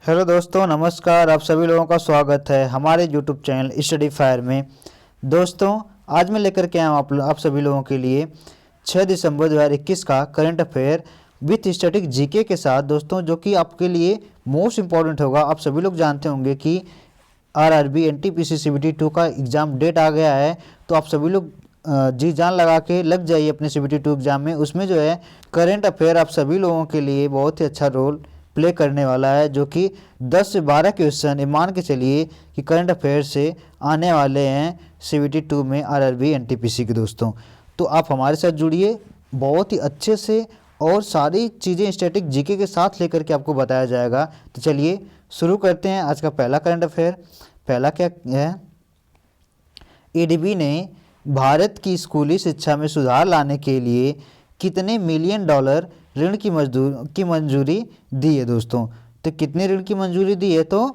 Hello दोस्तों, नमस्कार। आप सभी लोगों का स्वागत है हमारे यूट्यूब चैनल स्टडी फायर में। दोस्तों, आज मैं लेकर के आया हूँ आप सभी लोगों के लिए 6 दिसंबर 2021 का current affair with static GK के साथ दोस्तों, जो कि आपके लिए मोस्ट इम्पॉर्टेंट होगा। आप सभी लोग जानते होंगे कि आरआरबी एनटीपीसी सीबीटी 2 का एग्ज़ाम डेट आ गया है, तो आप सभी लोग जी जान लगा के लग जाइए अपने सीबीटी 2 एग्ज़ाम में। उसमें जो है करंट अफेयर आप सभी लोगों के लिए बहुत ही अच्छा रोल प्ले करने वाला है, जो कि 10 से 12 क्वेश्चन मान के चलिए कि करंट अफेयर से आने वाले हैं सीबीटी 2 में आरआरबी एनटीपीसी के दोस्तों। तो आप हमारे साथ जुड़िए, बहुत ही अच्छे से और सारी चीज़ें स्टैटिक जीके के साथ लेकर के आपको बताया जाएगा। तो चलिए शुरू करते हैं आज का पहला करंट अफेयर। पहला क्या है, एडीबी ने भारत की स्कूली शिक्षा में सुधार लाने के लिए कितने मिलियन डॉलर ऋण की मंजूरी दी है दोस्तों। तो कितने ऋण की मंजूरी दी है, तो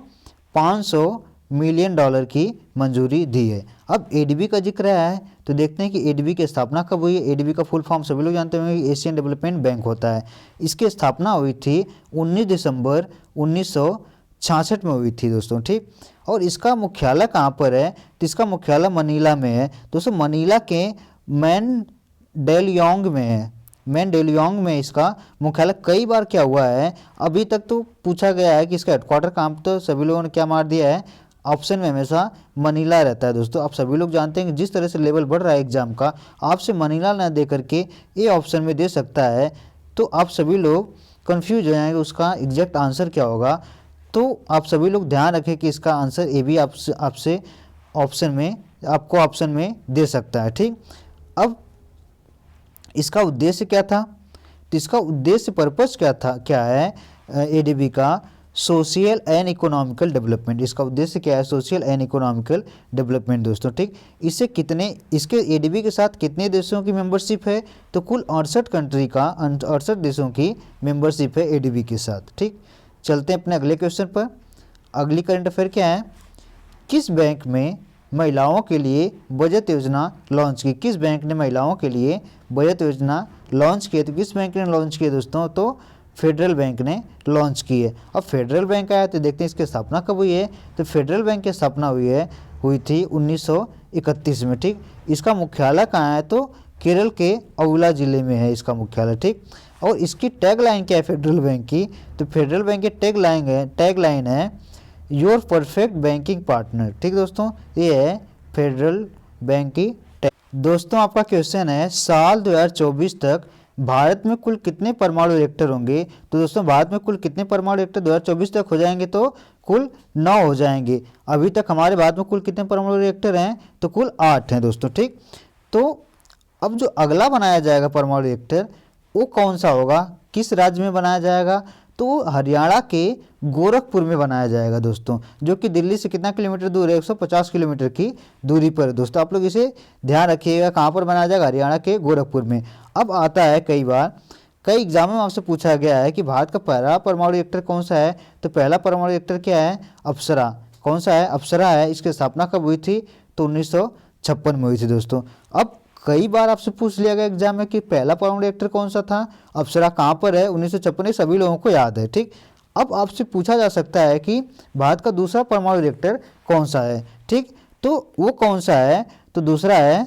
500 मिलियन डॉलर की मंजूरी दी है। अब एडीबी का जिक्र है तो देखते हैं कि एडीबी की स्थापना कब हुई है। एडीबी का फुल फॉर्म सभी लोग जानते होंगे कि एशियन डेवलपमेंट बैंक होता है। इसकी स्थापना हुई थी 19 दिसंबर 1966 में हुई थी दोस्तों, ठीक। और इसका मुख्यालय कहाँ पर है, तो इसका मुख्यालय मनीला में है दोस्तों। मनीला के मैनडेलियोंग में है, मैनडेलियोंग में इसका मुख्यालय। कई बार क्या हुआ है, अभी तक तो पूछा गया है कि इसका हेडक्वार्टर कहाँ, तो सभी लोगों ने क्या मार दिया है, ऑप्शन में हमेशा मनीला रहता है दोस्तों। आप सभी लोग जानते हैं कि जिस तरह से लेवल बढ़ रहा है एग्जाम का, आपसे मनीला ना दे करके ये ऑप्शन में दे सकता है, तो आप सभी लोग कंफ्यूज हो जाएंगे उसका एग्जैक्ट आंसर क्या होगा। तो आप सभी लोग ध्यान रखें कि इसका आंसर ए भी आपसे ऑप्शन में आपको ऑप्शन में दे सकता है, ठीक। अब इसका उद्देश्य क्या था, तो इसका उद्देश्य पर्पस क्या है एडीबी का, सोशल एंड इकोनॉमिकल डेवलपमेंट। इसका उद्देश्य क्या है, सोशल एंड इकोनॉमिकल डेवलपमेंट दोस्तों, ठीक। इसके एडीबी के साथ कितने देशों की मेंबरशिप है, तो कुल 68 कंट्री का 68 देशों की मेंबरशिप है एडीबी के साथ, ठीक। चलते हैं अपने अगले क्वेश्चन पर। अगली करंट अफेयर क्या है, किस बैंक में महिलाओं के लिए बचत योजना लॉन्च की। किस बैंक ने महिलाओं के लिए बचत योजना लॉन्च की है, तो किस बैंक ने लॉन्च की है दोस्तों, तो फेडरल बैंक ने लॉन्च की है। अब फेडरल बैंक आया तो देखते हैं इसकी स्थापना कब हुई है, तो फेडरल बैंक की स्थापना हुई थी 1931 में, ठीक। इसका मुख्यालय कहाँ है, तो केरल के अवला जिले में है इसका मुख्यालय, ठीक। और इसकी टैगलाइन क्या है फेडरल बैंक की, तो फेडरल बैंक की टैगलाइन है योर परफेक्ट बैंकिंग पार्टनर, ठीक दोस्तों। ये है फेडरल बैंक की दोस्तों। आपका क्वेश्चन है, साल 2024 तक भारत में कुल कितने परमाणु रिएक्टर होंगे, तो दोस्तों भारत में कुल कितने परमाणु रिएक्टर 2024 तक हो जाएंगे, तो कुल 9 हो जाएंगे। अभी तक हमारे भारत में कुल कितने परमाणु रिएक्टर हैं, तो कुल 8 हैं दोस्तों, ठीक। तो अब जो अगला बनाया जाएगा परमाणु रिएक्टर, वो कौन सा होगा, किस राज्य में बनाया जाएगा, तो हरियाणा के गोरखपुर में बनाया जाएगा दोस्तों, जो कि दिल्ली से कितना किलोमीटर दूर है, 150 किलोमीटर की दूरी पर दोस्तों। आप लोग इसे ध्यान रखिएगा, कहाँ पर बनाया जाएगा, हरियाणा के गोरखपुर में। अब आता है कई एग्जामों में आपसे पूछा गया है कि भारत का पहला परमाणु रिएक्टर कौन सा है, तो पहला परमाणु रिएक्टर क्या है, अप्सरा। कौन सा है, अप्सरा है। इसकी स्थापना कब हुई थी, तो 1956 में हुई थी दोस्तों। अब कई बार आपसे पूछ लिया गया एग्जाम में कि पहला परमाणु रिएक्टर कौन सा था, अप्सरा कहाँ पर है, 1956, सभी लोगों को याद है, ठीक। अब आपसे पूछा जा सकता है कि भारत का दूसरा परमाणु रिएक्टर कौन सा है, ठीक। तो वो कौन सा है, तो दूसरा है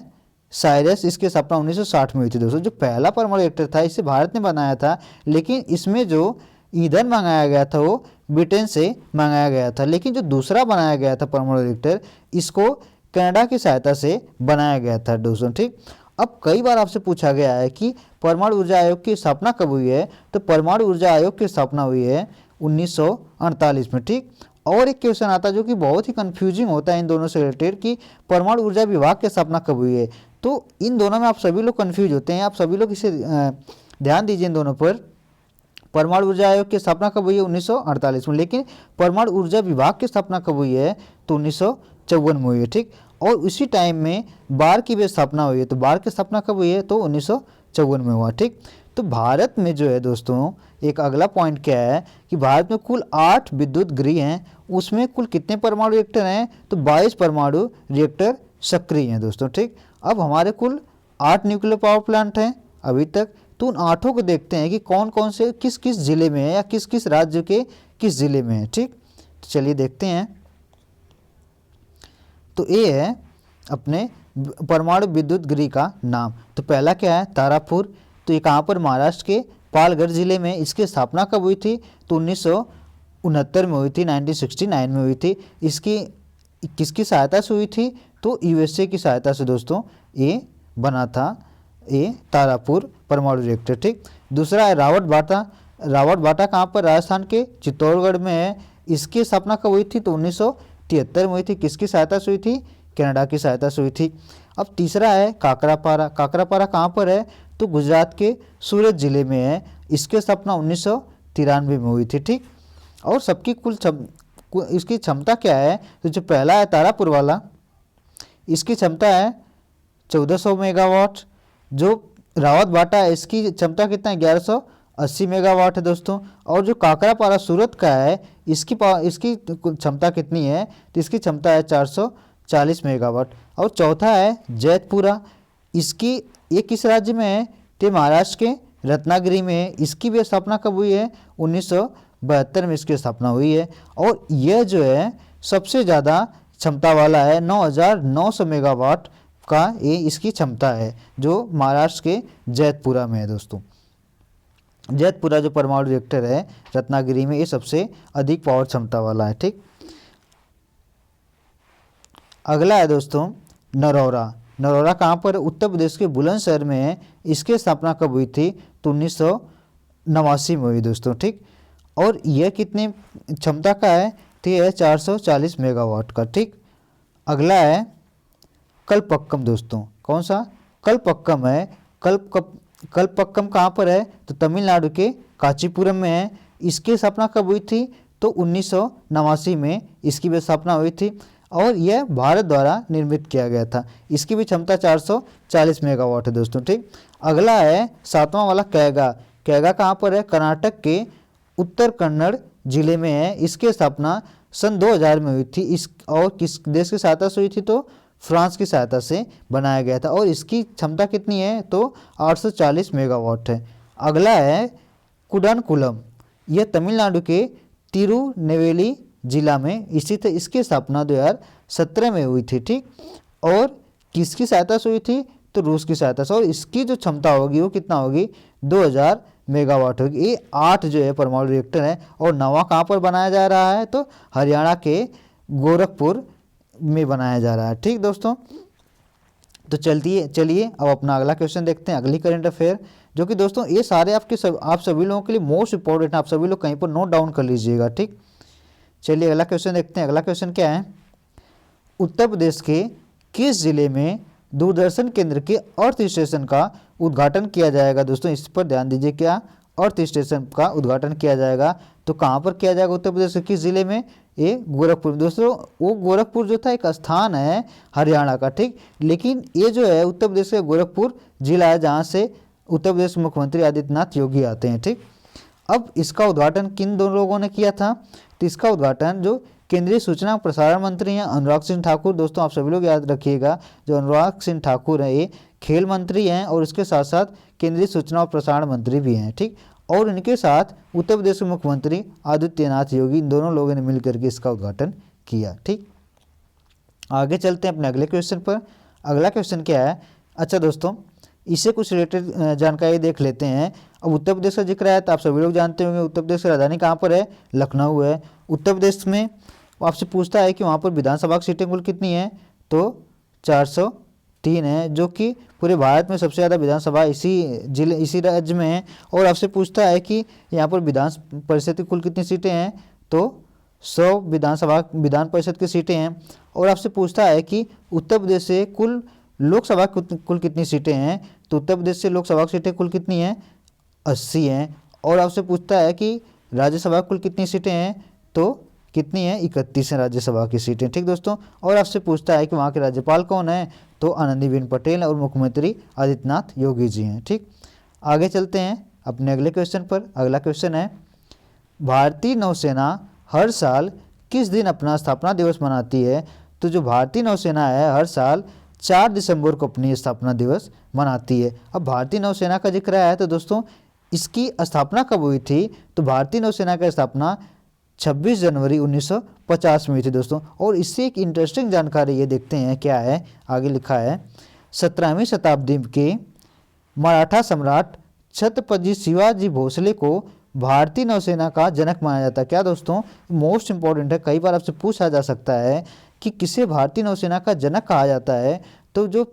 साइरस। इसकी स्थापना 1960 में हुई थी दोस्तों। जो पहला परमाणु रिएक्टर था इसे भारत ने बनाया था, लेकिन इसमें जो ईंधन मंगाया गया था वो ब्रिटेन से मंगाया गया था। लेकिन जो दूसरा बनाया गया था परमाणु रिएक्टर, इसको कनाडा की सहायता से बनाया गया था दोस्तों, ठीक। अब कई बार आपसे पूछा गया है कि परमाणु ऊर्जा आयोग की स्थापना कब हुई है, तो परमाणु ऊर्जा आयोग की स्थापना हुई है 1948 में, ठीक। और एक क्वेश्चन आता है जो कि बहुत ही कंफ्यूजिंग होता है इन दोनों से रिलेटेड, कि परमाणु ऊर्जा विभाग की स्थापना कब हुई है। तो इन दोनों में आप सभी लोग कंफ्यूज होते हैं, आप सभी लोग इसे ध्यान दीजिए इन दोनों पर। परमाणु ऊर्जा आयोग की स्थापना कब हुई है, 1948 में, लेकिन परमाणु ऊर्जा विभाग की स्थापना कब हुई है, तो 1954 में हुई है, ठीक। और उसी टाइम में बार की भी स्थापना हुई है, तो बार की स्थापना कब हुई है, तो 1954 में हुआ, ठीक। तो भारत में जो है दोस्तों, एक अगला पॉइंट क्या है कि भारत में कुल 8 विद्युत गृह हैं, उसमें कुल कितने परमाणु रिएक्टर हैं, तो 22 परमाणु रिएक्टर सक्रिय हैं दोस्तों, ठीक। अब हमारे कुल 8 न्यूक्लियर पावर प्लांट हैं, अभी तक तो उन 8 को देखते हैं कि कौन कौन से किस किस जिले में है या किस किस राज्य के किस जिले में है। ठीक, तो चलिए देखते हैं। तो ये है अपने परमाणु विद्युत गृह का नाम। तो पहला क्या है, तारापुर। तो ये कहाँ पर, महाराष्ट्र के पालघर जिले में। इसकी स्थापना कब हुई थी, तो 1969 में हुई थी, 1969 में हुई थी। इसकी किसकी सहायता से हुई थी, तो यूएसए की सहायता से दोस्तों ये बना था, ये तारापुर परमाणु रिएक्टर। ठीक, दूसरा है रावत बाटा। रावत बाटा कहाँ पर, राजस्थान के चित्तौड़गढ़ में है। इसकी स्थापना कब हुई थी, तो 1973 में हुई थी। किसकी सहायता से हुई थी, कनाडा की सहायता से हुई थी। अब तीसरा है काकरापारा। काकरापारा कहाँ पर है, तो गुजरात के सूरत जिले में है। इसकी स्थापना 1993 में हुई थी। ठीक, और सबकी इसकी क्षमता क्या है, तो जो पहला है तारापुर वाला, इसकी क्षमता है 1400 मेगावाट। जो रावत बाटा है इसकी क्षमता कितना है, 1180 मेगावाट है दोस्तों। और जो काकरापारा सूरत का है इसकी क्षमता कितनी है, तो इसकी क्षमता है 440 मेगावाट। और चौथा है जैतपुरा। इसकी ये किस राज्य में है, तो महाराष्ट्र के रत्नागिरी में है। इसकी भी स्थापना कब हुई है, 1972 में इसकी स्थापना हुई है। और यह जो है सबसे ज़्यादा क्षमता वाला है, 9900 मेगावाट का ये इसकी क्षमता है, जो महाराष्ट्र के जैतपुरा में है दोस्तों। जैतपुरा जो परमाणु रिएक्टर है रत्नागिरी में, ये सबसे अधिक पावर क्षमता वाला है। ठीक, अगला है दोस्तों नरौरा। नरौरा कहाँ पर, उत्तर प्रदेश के बुलंदशहर में है। इसकी स्थापना कब हुई थी, तो 1989 में हुई दोस्तों। ठीक, और यह कितने क्षमता का है, तो यह है 440 मेगावाट का। ठीक, अगला है कलपक्कम दोस्तों। कौन सा, कलपक्कम है। कलपक्कम कहाँ पर है, तो तमिलनाडु के कांचीपुरम में है। इसकी स्थापना कब हुई थी, तो 1989 में इसकी भी स्थापना हुई थी। और यह भारत द्वारा निर्मित किया गया था। इसकी भी क्षमता 440 मेगावाट है दोस्तों। ठीक, अगला है सातवां वाला कैगा। कैगा कहाँ पर है, कर्नाटक के उत्तर कन्नड़ जिले में है। इसकी स्थापना सन 2000 में हुई थी। इस और किस देश की सहायता से हुई थी, तो फ्रांस की सहायता से बनाया गया था। और इसकी क्षमता कितनी है, तो 840 मेगावाट है। अगला है कुडानकुलम। यह तमिलनाडु के तिरुनेवेली जिला में स्थित है। इसकी स्थापना 2017 में हुई थी। ठीक, और किसकी सहायता से हुई थी, तो रूस की सहायता से। और इसकी जो क्षमता होगी वो कितना होगी, 2000 मेगावाट होगी। ये 8 जो है परमाणु रिएक्टर है। और नवा कहाँ पर बनाया जा रहा है, तो हरियाणा के गोरखपुर में बनाया जा रहा है। ठीक दोस्तों, तो चलिए अब अपना अगला क्वेश्चन देखते हैं, अगली करंट अफेयर, जो कि दोस्तों ये सारे आप सभी लोगों के लिए मोस्ट इंपॉर्टेंट है। आप सभी लोग कहीं पर नोट डाउन कर लीजिएगा। ठीक, चलिए अगला क्वेश्चन देखते हैं। अगला क्वेश्चन क्या है, उत्तर प्रदेश के किस जिले में दूरदर्शन केंद्र के अर्थ स्टेशन का उद्घाटन किया जाएगा। दोस्तों इस पर ध्यान दीजिए, क्या अर्थ स्टेशन का उद्घाटन किया जाएगा, तो कहाँ पर किया जाएगा, उत्तर प्रदेश के किस जिले में, ये गोरखपुर। दोस्तों वो गोरखपुर जो था एक स्थान है हरियाणा का। ठीक, लेकिन ये जो है उत्तर प्रदेश का गोरखपुर जिला है, जहाँ से उत्तर प्रदेश के मुख्यमंत्री आदित्यनाथ योगी आते हैं। ठीक, अब इसका उद्घाटन किन दो लोगों ने किया था, तो इसका उद्घाटन जो केंद्रीय सूचना और प्रसारण मंत्री हैं अनुराग सिंह ठाकुर। दोस्तों आप सभी लोग याद रखिएगा, जो अनुराग सिंह ठाकुर हैं ये खेल मंत्री हैं और इसके साथ साथ केंद्रीय सूचना और प्रसारण मंत्री भी हैं। ठीक, और इनके साथ उत्तर प्रदेश के मुख्यमंत्री आदित्यनाथ योगी, इन दोनों लोगों ने मिलकर के इसका उद्घाटन किया। ठीक, आगे चलते हैं अपने अगले क्वेश्चन पर। अगला क्वेश्चन क्या है, अच्छा दोस्तों इससे कुछ रिलेटेड जानकारी देख लेते हैं। अब उत्तर प्रदेश का जिक्र है तो आप सभी लोग जानते होंगे उत्तर प्रदेश की राजधानी कहाँ पर है, लखनऊ है। उत्तर प्रदेश में आपसे पूछता है कि वहाँ पर विधानसभा की सीटें कुल कितनी हैं, तो 403 है, जो कि पूरे भारत में सबसे ज़्यादा विधानसभा इसी राज्य में है। और आपसे पूछता है कि यहाँ पर विधान परिषद की कुल कितनी सीटें हैं, तो 100 विधान परिषद की सीटें हैं। और आपसे पूछता है कि उत्तर प्रदेश से कुल लोकसभा कुल कितनी सीटें हैं, तो उत्तर प्रदेश से लोकसभा की सीटें कुल कितनी हैं, 80 हैं। और आपसे पूछता है कि राज्यसभा कुल कितनी सीटें हैं, तो कितनी हैं, 31 हैं राज्यसभा की सीटें। ठीक दोस्तों, और आपसे पूछता है कि वहाँ के राज्यपाल कौन है, तो आनंदीबेन पटेल और मुख्यमंत्री आदित्यनाथ योगी जी हैं। ठीक, आगे चलते हैं अपने अगले क्वेश्चन पर। अगला क्वेश्चन है, भारतीय नौसेना हर साल किस दिन अपना स्थापना दिवस मनाती है। तो जो भारतीय नौसेना है हर साल 4 दिसंबर को अपनी स्थापना दिवस मनाती है। अब भारतीय नौसेना का जिक्र आया है तो दोस्तों इसकी स्थापना कब हुई थी, तो भारतीय नौसेना की स्थापना 26 जनवरी 1950 में हुई थी दोस्तों। और इससे एक इंटरेस्टिंग जानकारी ये देखते हैं क्या है, आगे लिखा है 17वीं शताब्दी के मराठा सम्राट छत्रपति शिवाजी भोसले को भारतीय नौसेना का जनक माना जाता है। क्या दोस्तों, मोस्ट इंपॉर्टेंट है, कई बार आपसे पूछा जा सकता है कि किसे भारतीय नौसेना का जनक कहा जाता है, तो जो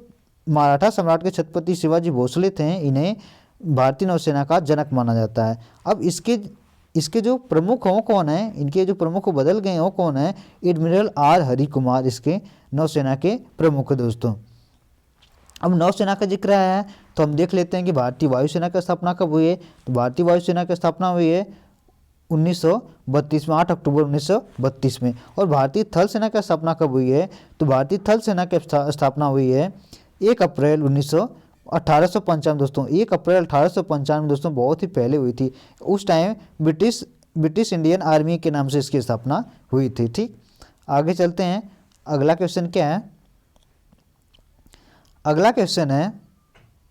मराठा सम्राट के छत्रपति शिवाजी भोसले थे इन्हें भारतीय नौसेना का जनक माना जाता है। अब इसके जो प्रमुख हों कौन है, इनके जो प्रमुख बदल गए हों कौन है, एडमिरल आर हरि कुमार इसके नौसेना के प्रमुख दोस्तों। अब नौसेना का जिक्र है तो हम देख लेते हैं कि भारतीय वायुसेना की स्थापना कब हुई है, तो भारतीय वायुसेना की स्थापना हुई है 1932 में, 8 अक्टूबर 1932 में। और भारतीय थल सेना की स्थापना कब हुई है, तो भारतीय थल सेना की स्थापना हुई है 1 अप्रैल 1895 दोस्तों। 1 अप्रैल 1895 दोस्तों बहुत ही पहले हुई थी। उस टाइम ब्रिटिश इंडियन आर्मी के नाम से इसकी स्थापना हुई थी। ठीक, आगे चलते हैं। अगला क्वेश्चन क्या है, अगला क्वेश्चन है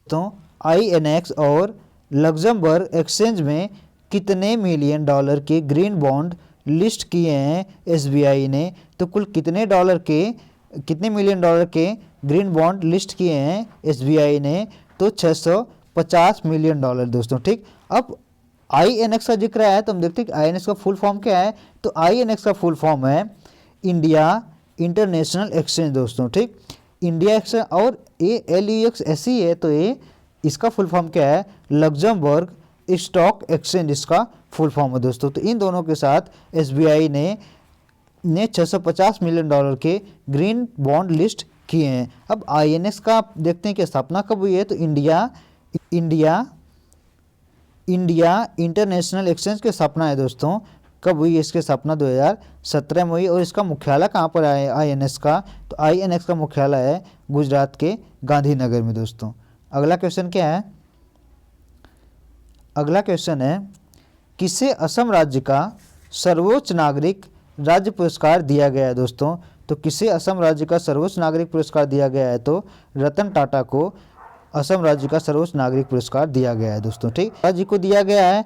तो INX और लग्जमबर्ग एक्सचेंज में कितने मिलियन डॉलर के ग्रीन बॉन्ड लिस्ट किए हैं SBI ने, तो कुल कितने मिलियन डॉलर के ग्रीन बॉन्ड लिस्ट किए हैं SBI ने, तो 650 मिलियन डॉलर दोस्तों। ठीक, अब INX का जिक्र आया है तो हम देखते हैं कि INX का फुल फॉर्म क्या है, तो INX का फुल फॉर्म है इंडिया इंटरनेशनल एक्सचेंज दोस्तों। ठीक, इंडिया एक्सचेंज, और ये LUX ऐसी है तो ये इसका फुल फॉर्म क्या है, लग्जमबर्ग स्टॉक एक्सचेंज इसका फुल फॉर्म है दोस्तों। तो इन दोनों के साथ SBI ने 650 मिलियन डॉलर के ग्रीन बॉन्ड लिस्ट किए हैं। अब INX का देखते हैं कि स्थापना कब हुई है, तो इंडिया इंटरनेशनल एक्सचेंज की स्थापना है दोस्तों। कब हुई है इसकी स्थापना, 2017 में हुई। और इसका मुख्यालय कहाँ पर है INX का, तो INX का मुख्यालय है गुजरात के गांधीनगर में दोस्तों। अगला क्वेश्चन क्या है, अगला क्वेश्चन है किसे असम राज्य का सर्वोच्च नागरिक राज्य पुरस्कार दिया गया है दोस्तों, तो किसे असम राज्य का सर्वोच्च नागरिक पुरस्कार दिया गया है, तो रतन टाटा को असम राज्य का सर्वोच्च नागरिक पुरस्कार दिया गया है दोस्तों। ठीक, राज्य को दिया गया है।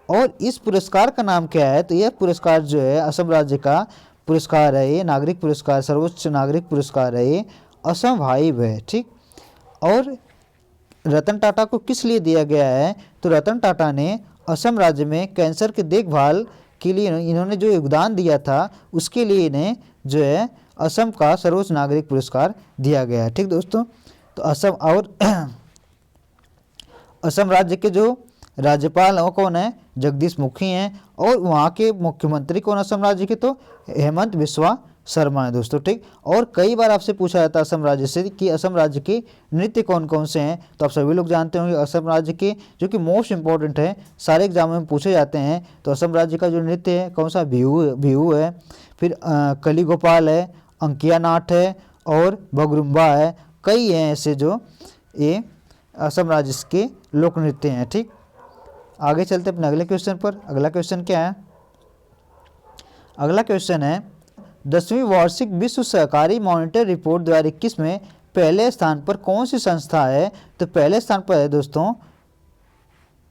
और इस पुरस्कार का नाम क्या है, तो यह पुरस्कार जो है असम राज्य का पुरस्कार है, ये नागरिक पुरस्कार, सर्वोच्च नागरिक पुरस्कार है, ये असम वाइब है। ठीक, और रतन टाटा को किस लिए दिया गया है, तो रतन टाटा ने असम राज्य में कैंसर की देखभाल के लिए इन्होंने जो योगदान दिया था उसके लिए इन्हें जो है असम का सर्वोच्च नागरिक पुरस्कार दिया गया है। ठीक दोस्तों, तो असम और असम राज्य के जो राज्यपाल हैं कौन है, जगदीश मुखी हैं। और वहाँ के मुख्यमंत्री कौन असम राज्य के, तो हेमंत बिस्वा शर्मा है दोस्तों। ठीक, और कई बार आपसे पूछा जाता है असम राज्य से कि असम राज्य के नृत्य कौन कौन से हैं, तो आप सभी लोग जानते होंगे असम राज्य के जो कि मोस्ट इंपॉर्टेंट है, सारे एग्जामों में पूछे जाते हैं। तो असम राज्य का जो नृत्य है कौन सा, बिहू है, फिर कली गोपाल है, अंकिया नाट है और बगरुम्बा है। कई हैं ऐसे जो ये असम राज्य के लोक नृत्य हैं। ठीक, आगे चलते अपने अगले क्वेश्चन पर। अगला क्वेश्चन क्या है, अगला क्वेश्चन है 10वीं वार्षिक विश्व सहकारी मॉनिटर रिपोर्ट 2021 में पहले स्थान पर कौन सी संस्था है, तो पहले स्थान पर है दोस्तों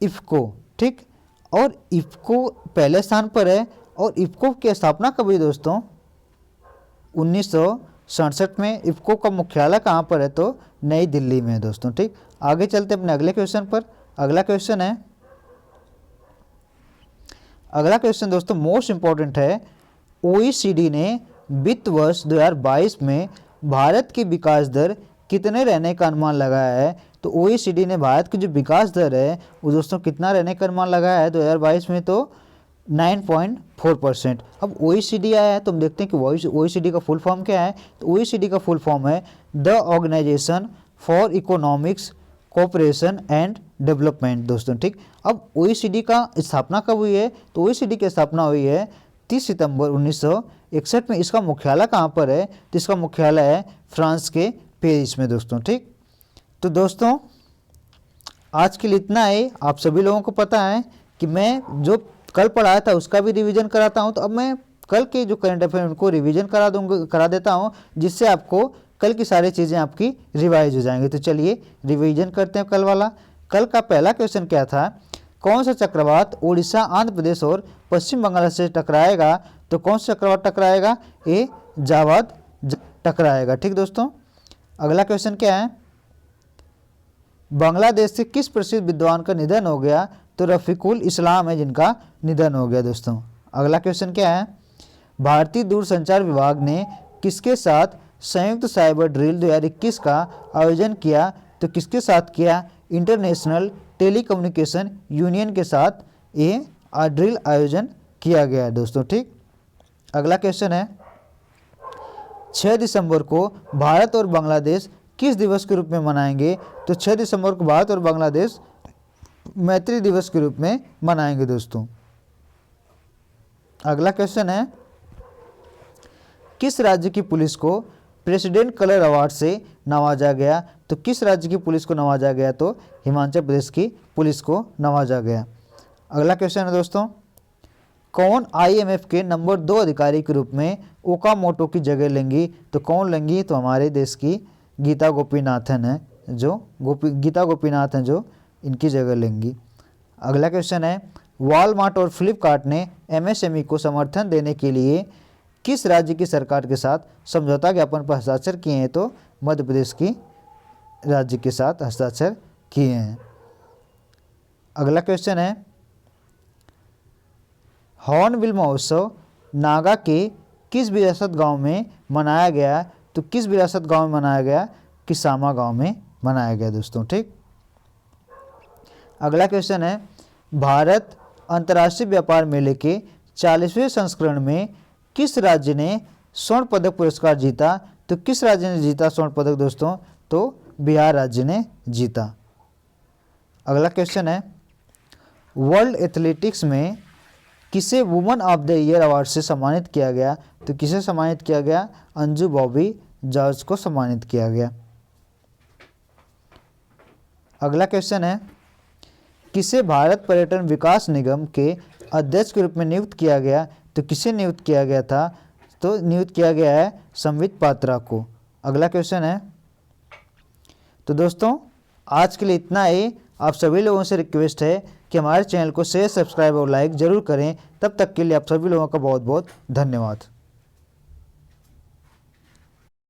इफ्को। ठीक, और इफ्को पहले स्थान पर है। और इफ्को की स्थापना कब हुई दोस्तों, 1967 में। इफ्को का मुख्यालय कहाँ पर है, तो नई दिल्ली में है दोस्तों। ठीक, आगे चलते अपने अगले क्वेश्चन पर। अगला क्वेश्चन है, अगला क्वेश्चन दोस्तों मोस्ट इंपॉर्टेंट है, OECD ने वित्त वर्ष 2022 में भारत की विकास दर कितने रहने का अनुमान लगाया है, तो OECD ने भारत की जो विकास दर है वो दोस्तों कितना रहने का अनुमान लगाया है 2022 में, तो 9.4%। अब OECD आया है तो हम देखते हैं कि OECD का फुल फॉर्म क्या है, तो OECD का फुल फॉर्म है the organisation for economics cooperation and development दोस्तों। ठीक, अब OECD का स्थापना कब हुई है, तो OECD की स्थापना हुई है 30 सितंबर 1961 में। इसका मुख्यालय कहाँ पर है, तो इसका मुख्यालय है फ्रांस के पेरिस में दोस्तों। ठीक, तो दोस्तों आज के लिए इतना है। आप सभी लोगों को पता है कि मैं जो कल पढ़ाया था उसका भी रिवीजन कराता हूँ, तो अब मैं कल के जो करंट अफेयर उनको रिवीजन करा देता हूँ, जिससे आपको कल की सारी चीज़ें आपकी रिवाइज हो जाएंगी। तो चलिए रिवीजन करते हैं कल वाला। कल का पहला क्वेश्चन क्या था, कौन सा चक्रवात उड़ीसा, आंध्र प्रदेश और पश्चिम बंगाल से टकराएगा? तो कौन सा चक्रवात टकराएगा? ए जावाद टकराएगा। ठीक दोस्तों। अगला क्वेश्चन क्या है, बांग्लादेश से किस प्रसिद्ध विद्वान का निधन हो गया? तो रफीकुल इस्लाम है जिनका निधन हो गया दोस्तों। अगला क्वेश्चन क्या है, भारतीय दूरसंचार विभाग ने किसके साथ संयुक्त साइबर ड्रिल 2021 का आयोजन किया? तो किसके साथ किया? इंटरनेशनल टेलीकम्युनिकेशन यूनियन के साथ ये ड्रिल आयोजन किया गया है दोस्तों। ठीक। अगला क्वेश्चन है, 6 दिसंबर को भारत और बांग्लादेश किस दिवस के रूप में मनाएंगे? तो 6 दिसंबर को भारत और बांग्लादेश मैत्री दिवस के रूप में मनाएंगे दोस्तों। अगला क्वेश्चन है, किस राज्य की पुलिस को प्रेसिडेंट कलर अवार्ड से नवाजा गया? तो किस राज्य की पुलिस को नवाजा गया? तो हिमाचल प्रदेश की पुलिस को नवाजा गया। अगला क्वेश्चन है दोस्तों, कौन IMF के नंबर 2 अधिकारी के रूप में ओकामोटो की जगह लेंगी? तो कौन लेंगी? तो हमारे देश की गीता गोपीनाथन है, गीता गोपीनाथ हैं जो इनकी जगह लेंगी। अगला क्वेश्चन है, वॉलमार्ट और फ्लिपकार्ट ने MSME को समर्थन देने के लिए किस राज्य की सरकार के साथ समझौता ज्ञापन पर हस्ताक्षर किए हैं? तो मध्य प्रदेश की राज्य के साथ हस्ताक्षर किए हैं। अगला क्वेश्चन है, हॉर्नबिल महोत्सव नागा के किस विरासत गांव में मनाया गया? तो किस विरासत गांव में मनाया गया? किसामा गांव में मनाया गया दोस्तों। ठीक। अगला क्वेश्चन है, भारत अंतर्राष्ट्रीय व्यापार मेले के 40वें संस्करण में किस राज्य ने स्वर्ण पदक पुरस्कार जीता? तो किस राज्य ने जीता स्वर्ण पदक दोस्तों? तो बिहार राज्य ने जीता। अगला क्वेश्चन है, वर्ल्ड एथलेटिक्स में किसे woman of the year award से सम्मानित किया गया? तो किसे सम्मानित किया गया? अंजू बॉबी जॉर्ज को सम्मानित किया गया। अगला क्वेश्चन है, किसे भारत पर्यटन विकास निगम के अध्यक्ष के रूप में नियुक्त किया गया? तो किसे नियुक्त किया गया था? तो नियुक्त किया गया है संबित पात्रा को। अगला क्वेश्चन है, तो दोस्तों आज के लिए इतना ही। आप सभी लोगों से रिक्वेस्ट है कि हमारे चैनल को शेयर, सब्सक्राइब और लाइक जरूर करें। तब तक के लिए आप सभी लोगों का बहुत बहुत धन्यवाद।